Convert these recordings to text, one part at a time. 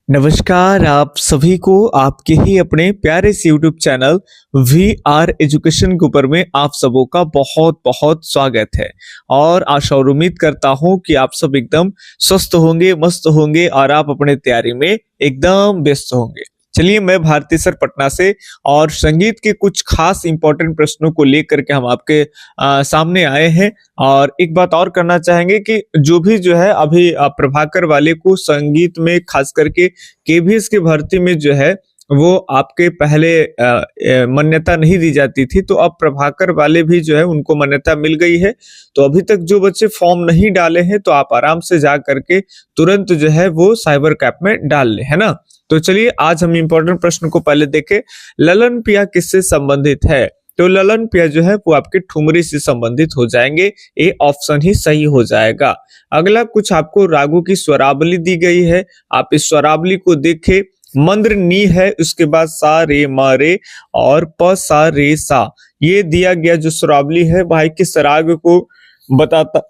नमस्कार आप सभी को आपके ही अपने प्यारे से YouTube चैनल VR एजुकेशन के ऊपर में आप सबों का बहुत बहुत स्वागत है। और आशा और उम्मीद करता हूं कि आप सब एकदम स्वस्थ होंगे, मस्त होंगे और आप अपने तैयारी में एकदम व्यस्त होंगे। चलिए, मैं भारती सर पटना से और संगीत के कुछ खास इंपॉर्टेंट प्रश्नों को लेकर के हम आपके सामने आए हैं। और एक बात और करना चाहेंगे कि जो है अभी प्रभाकर वाले को संगीत में खास करके केवीएस की भर्ती में जो है वो आपके पहले मान्यता नहीं दी जाती थी, तो अब प्रभाकर वाले भी जो है उनको मान्यता मिल गई है। तो अभी तक जो बच्चे फॉर्म नहीं डाले हैं तो आप आराम से जा करके तुरंत जो है वो साइबर कैप में डाल ले, है ना। तो चलिए, आज हम इंपॉर्टेंट प्रश्न को पहले देखें। ललन पिया किससे संबंधित है? तो ललन पिया जो है वो आपके ठुमरी से संबंधित हो जाएंगे। ए ऑप्शन ही सही हो जाएगा। अगला कुछ आपको रागों की स्वरावली दी गई है, आप इस स्वरावली को देखें। मंद्र नी है, उसके बाद सा रे मा रे और प सा रे सा, ये दिया गया जो स्वरावली है भाई किस राग को बताता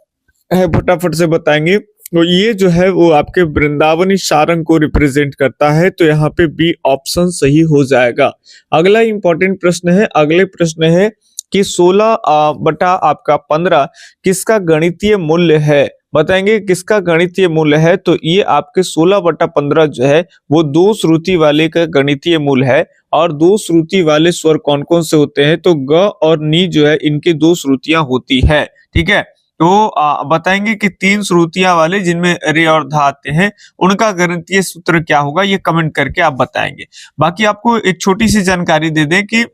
है, फटाफट से बताएंगे। तो ये जो है वो आपके वृंदावनी सारंग को रिप्रेजेंट करता है, तो यहाँ पे बी ऑप्शन सही हो जाएगा। अगला इंपॉर्टेंट प्रश्न है, अगले प्रश्न है कि 16 बटा आपका 15 किसका गणितीय मूल्य है? बताएंगे किसका गणितीय मूल्य है। तो ये आपके 16 बटा 15 जो है वो दो श्रुति वाले का गणितीय मूल्य है। और दो श्रुति वाले स्वर कौन कौन से होते हैं? तो ग और नी जो है इनकी दो श्रुतियां होती है, ठीक है। तो बताएंगे कि तीन श्रुतियां वाले जिनमें रे और धा आते हैं उनका गणितीय सूत्र क्या होगा, ये कमेंट करके आप बताएंगे। बाकी आपको एक छोटी सी जानकारी दे दें कि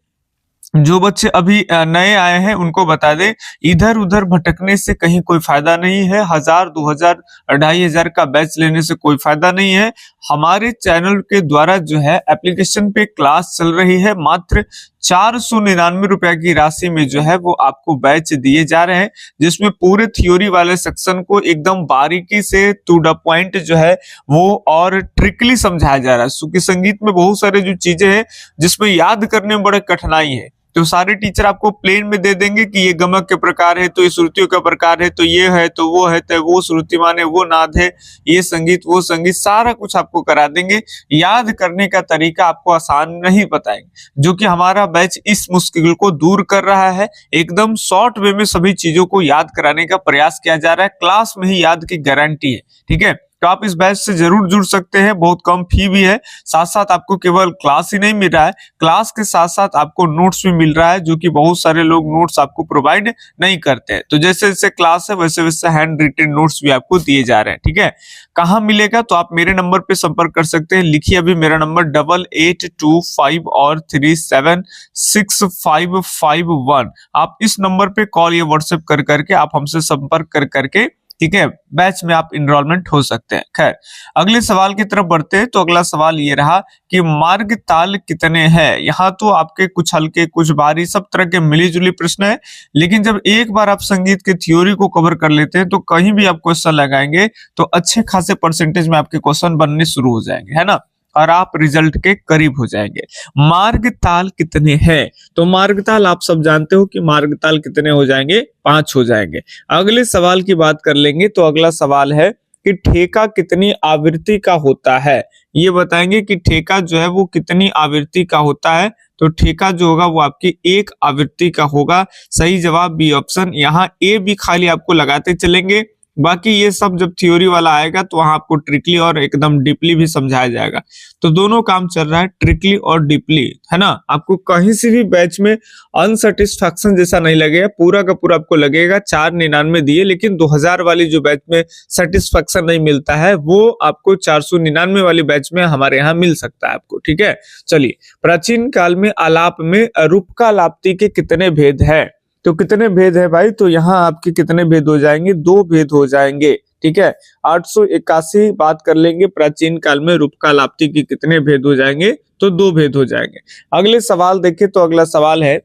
जो बच्चे अभी नए आए हैं उनको बता दें, इधर उधर भटकने से कहीं कोई फायदा नहीं है। 1000, 2000, 2500 का बैच लेने से कोई फायदा नहीं है। हमारे चैनल के द्वारा जो है एप्लीकेशन पे क्लास चल रही है, मात्र 499 रुपए की राशि में जो है वो आपको बैच दिए जा रहे हैं, जिसमें पूरे थ्योरी वाले सेक्शन को एकदम बारीकी से टू द पॉइंट जो है वो और ट्रिकली समझाया जा रहा है। क्योंकि संगीत में बहुत सारे जो चीजें हैं जिसमें याद करने में बड़े कठिनाई है, तो सारे टीचर आपको प्लेन में दे देंगे कि ये गमक के प्रकार है, तो ये श्रुतियों का प्रकार है, तो ये है, तो वो है, तो वो श्रुति माने वो नाद है, ये संगीत वो संगीत, सारा कुछ आपको करा देंगे। याद करने का तरीका आपको आसान नहीं बताएंगे, जो कि हमारा बैच इस मुश्किल को दूर कर रहा है। एकदम शॉर्ट वे में सभी चीजों को याद कराने का प्रयास किया जा रहा है, क्लास में ही याद की गारंटी है, ठीक है। तो आप इस बैच से जरूर जुड़ सकते हैं, बहुत कम फी भी है। साथ साथ आपको केवल क्लास ही नहीं मिल रहा है, क्लास के साथ साथ आपको नोट्स भी मिल रहा है, जो कि बहुत सारे लोग नोट्स आपको प्रोवाइड नहीं करते हैं। तो जैसे जैसे क्लास है वैसे वैसे हैंड रिटन नोट्स भी आपको दिए जा रहे हैं, ठीक है। कहाँ मिलेगा? तो आप मेरे नंबर पे संपर्क कर सकते हैं। लिखिए अभी मेरा नंबर 8825 और 376551। आप इस नंबर पे कॉल या व्हाट्सएप कर करके आप हमसे संपर्क कर करके, ठीक है, बैच में आप इनरोलमेंट हो सकते हैं। खैर, अगले सवाल की तरफ बढ़ते हैं। तो अगला सवाल ये रहा कि मार्ग ताल कितने हैं। यहाँ तो आपके कुछ हल्के कुछ भारी सब तरह के मिली जुली प्रश्न है, लेकिन जब एक बार आप संगीत की थ्योरी को कवर कर लेते हैं तो कहीं भी आप क्वेश्चन लगाएंगे तो अच्छे खासे परसेंटेज में आपके क्वेश्चन बनने शुरू हो जाएंगे, है ना, और आप रिजल्ट के करीब हो जाएंगे। मार्ग ताल कितने हैं? तो मार्ग ताल आप सब जानते हो कि मार्ग ताल कितने हो जाएंगे? 5 हो जाएंगे। अगले सवाल की बात कर लेंगे। तो अगला सवाल है कि ठेका कितनी आवृत्ति का होता है। ये बताएंगे कि ठेका जो है वो कितनी आवृत्ति का होता है। तो ठेका जो होगा वो आपकी 1 आवृत्ति का होगा। सही जवाब बी ऑप्शन। यहाँ ए भी खाली आपको लगाते चलेंगे, बाकी ये सब जब थ्योरी वाला आएगा तो वहां आपको ट्रिकली और एकदम डीपली भी समझाया जाएगा। तो दोनों काम चल रहा है, ट्रिकली और डीपली, है ना। आपको कहीं से भी बैच में अनसेटिस्फैक्शन जैसा नहीं लगेगा, पूरा का पूरा आपको लगेगा 499 दिए, लेकिन 2000 वाली जो बैच में सेटिस्फैक्शन नहीं मिलता है वो आपको 499 वाली बैच में हमारे यहाँ मिल सकता है आपको, ठीक है। चलिए, प्राचीन काल में आलाप में रूपकालाप्ति के कितने भेद है? तो कितने भेद है भाई? तो यहाँ आपके कितने भेद हो जाएंगे? 2 भेद हो जाएंगे, ठीक है। 881 बात कर लेंगे प्राचीन काल में रूपकालाप्ति के कितने भेद हो जाएंगे? तो 2 भेद हो जाएंगे। अगले सवाल देखें। तो अगला सवाल है,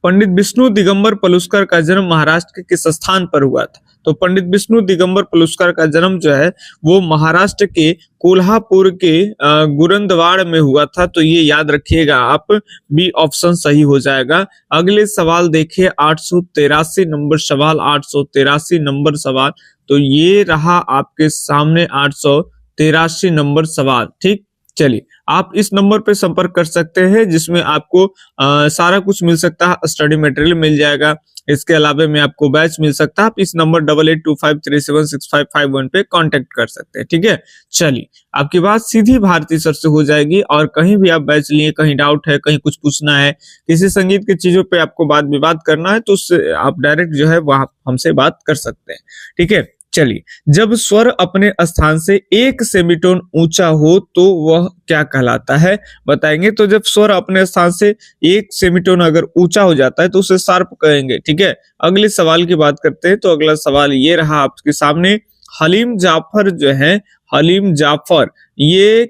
पंडित विष्णु दिगंबर पलुस्कर का जन्म महाराष्ट्र के किस स्थान पर हुआ था? तो पंडित विष्णु दिगंबर पलुस्कर का जन्म जो है वो महाराष्ट्र के कोल्हापुर के गुरंदवाड़ में हुआ था। तो ये याद रखिएगा आप, बी ऑप्शन सही हो जाएगा। अगले सवाल देखिए, 883 नंबर सवाल, 883 नंबर सवाल। तो ये रहा आपके सामने 883 83 नंबर सवाल। ठीक, चलिए आप इस नंबर पे संपर्क कर सकते हैं, जिसमें आपको सारा कुछ मिल सकता है, स्टडी मटेरियल मिल जाएगा। इसके अलावा में आपको बैच मिल सकता है। आप इस नंबर 8825376551 पे कांटेक्ट कर सकते हैं। ठीक है, चलिए आपकी बात सीधी भारती सर से हो जाएगी। और कहीं भी आप बैच लिए, कहीं डाउट है, कहीं कुछ पूछना है, किसी संगीत की चीजों पे आपको बात विवाद करना है, तो उससे आप डायरेक्ट जो है वहां हमसे बात कर सकते हैं। ठीक है, चलिए जब स्वर अपने स्थान से 1 सेमीटोन ऊंचा हो तो वह क्या कहलाता है, बताएंगे। तो जब स्वर अपने स्थान से 1 सेमीटोन अगर ऊंचा हो जाता है तो उसे शार्प कहेंगे। ठीक है, अगले सवाल की बात करते हैं। तो अगला सवाल ये रहा आपके सामने, हलीम जाफर जो है, हलीम जाफर ये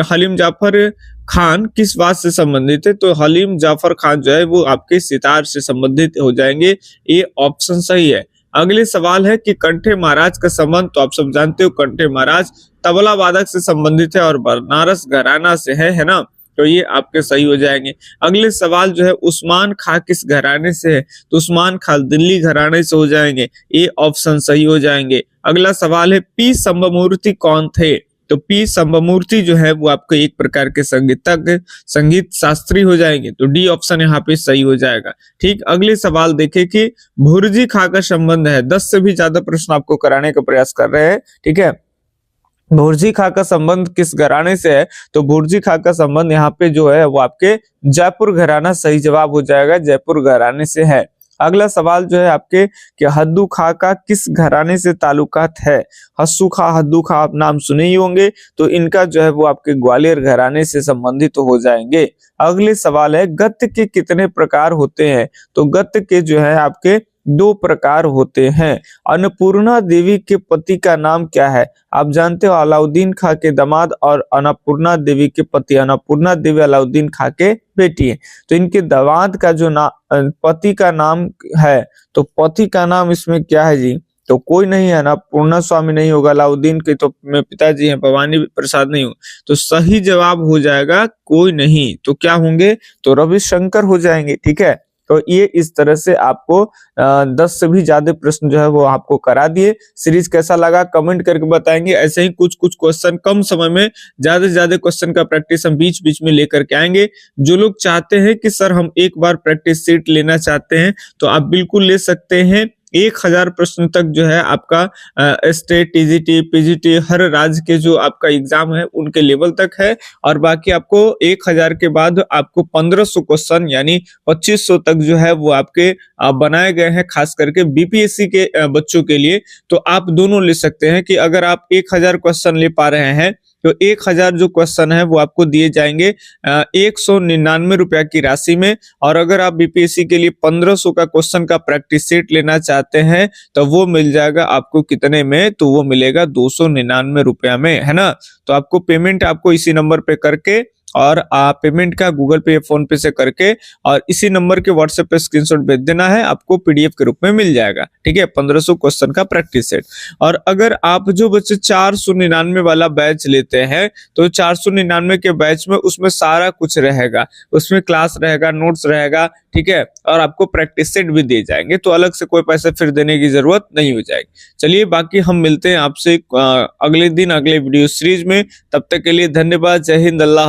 हलीम जाफर खान किस बात से संबंधित है। तो हलीम जाफर खान जो है वो आपके सितार से संबंधित हो जाएंगे। ये ऑप्शन सही है। अगले सवाल है कि कंठे महाराज का संबंध, तो आप सब जानते हो कंठे महाराज तबला वादक से संबंधित है और बनारस घराना से है ना, तो ये आपके सही हो जाएंगे। अगले सवाल जो है उस्मान खां किस घराने से है, तो उस्मान खां दिल्ली घराने से हो जाएंगे। ये ऑप्शन सही हो जाएंगे। अगला सवाल है पी शंभमूर्ति कौन थे, तो पी शंभमूर्ति जो है वो आपको एक प्रकार के संगीतज्ञ, संगीत शास्त्री हो जाएंगे। तो डी ऑप्शन यहाँ पे सही हो जाएगा। ठीक, अगले सवाल देखें कि भुर्जी खां का संबंध है। 10 से भी ज्यादा प्रश्न आपको कराने का प्रयास कर रहे हैं। ठीक है, भुर्जी खां का संबंध किस घराने से है, तो भुर्जी खां का संबंध यहाँ पे जो है वो आपके जयपुर घराना सही जवाब हो जाएगा, जयपुर घराने से है। अगला सवाल जो है आपके कि हद्दू खां का किस घराने से ताल्लुकात है। हस्सू खां, हद्दू खां आप नाम सुने ही होंगे, तो इनका जो है वो आपके ग्वालियर घराने से संबंधित हो जाएंगे। अगले सवाल है गत्य के कितने प्रकार होते हैं, तो गत्य के जो है आपके 2 प्रकार होते हैं। अन्नपूर्णा देवी के पति का नाम क्या है, आप जानते हो अलाउद्दीन खां के दामाद, और अन्नपूर्णा देवी के पति, अन्नपूर्णा देवी अलाउद्दीन खां के बेटी है। तो इनके दामाद का जो पति का नाम है, तो पति का नाम इसमें क्या है जी, तो कोई नहीं है ना, पूर्णा स्वामी नहीं होगा, अलाउद्दीन के तो में पिताजी हैं, भवानी प्रसाद नहीं हो, तो सही जवाब हो जाएगा कोई नहीं। तो क्या होंगे, तो रविशंकर हो जाएंगे। ठीक है, तो ये इस तरह से आपको 10 से भी ज्यादा प्रश्न जो है वो आपको करा दिए। सीरीज कैसा लगा कमेंट करके बताएंगे। ऐसे ही कुछ कुछ क्वेश्चन कम समय में ज्यादा से ज्यादा क्वेश्चन का प्रैक्टिस हम बीच बीच में लेकर के आएंगे। जो लोग चाहते हैं कि सर हम एक बार प्रैक्टिस सीट लेना चाहते हैं, तो आप बिल्कुल ले सकते हैं। 1000 प्रश्न तक जो है आपका स्टेट, टीजीटी, पीजीटी हर राज्य के जो आपका एग्जाम है उनके लेवल तक है। और बाकी आपको 1000 के बाद आपको 1500 क्वेश्चन यानी 2500 तक जो है वो आपके बनाए गए हैं, खास करके बीपीएससी के बच्चों के लिए। तो आप दोनों ले सकते हैं कि अगर आप 1000 क्वेश्चन ले पा रहे हैं तो 1000 जो क्वेश्चन है वो आपको दिए जाएंगे 199 रुपया की राशि में। और अगर आप बीपीएससी के लिए 1500 का क्वेश्चन का प्रैक्टिस सेट लेना चाहते हैं तो वो मिल जाएगा आपको कितने में, तो वो मिलेगा 299 रुपया में, है ना। तो आपको पेमेंट आपको इसी नंबर पे करके और आप पेमेंट का गूगल पे, फोन पे से करके और इसी नंबर के व्हाट्सएप पे स्क्रीनशॉट भेज देना है, आपको पीडीएफ के रूप में मिल जाएगा। ठीक है, 1500 क्वेश्चन का प्रैक्टिस सेट। और अगर आप जो बच्चे 499 वाला बैच लेते हैं तो 499 के बैच में उसमें सारा कुछ रहेगा, उसमें क्लास रहेगा, नोट्स रहेगा, ठीक है, और आपको प्रैक्टिस सेट भी दिए जाएंगे, तो अलग से कोई पैसे फिर देने की जरूरत नहीं हो जाएगी। चलिए बाकी हम मिलते हैं आपसे अगले दिन अगले वीडियो सीरीज में। तब तक के लिए धन्यवाद। जय हिंद, अल्लाह।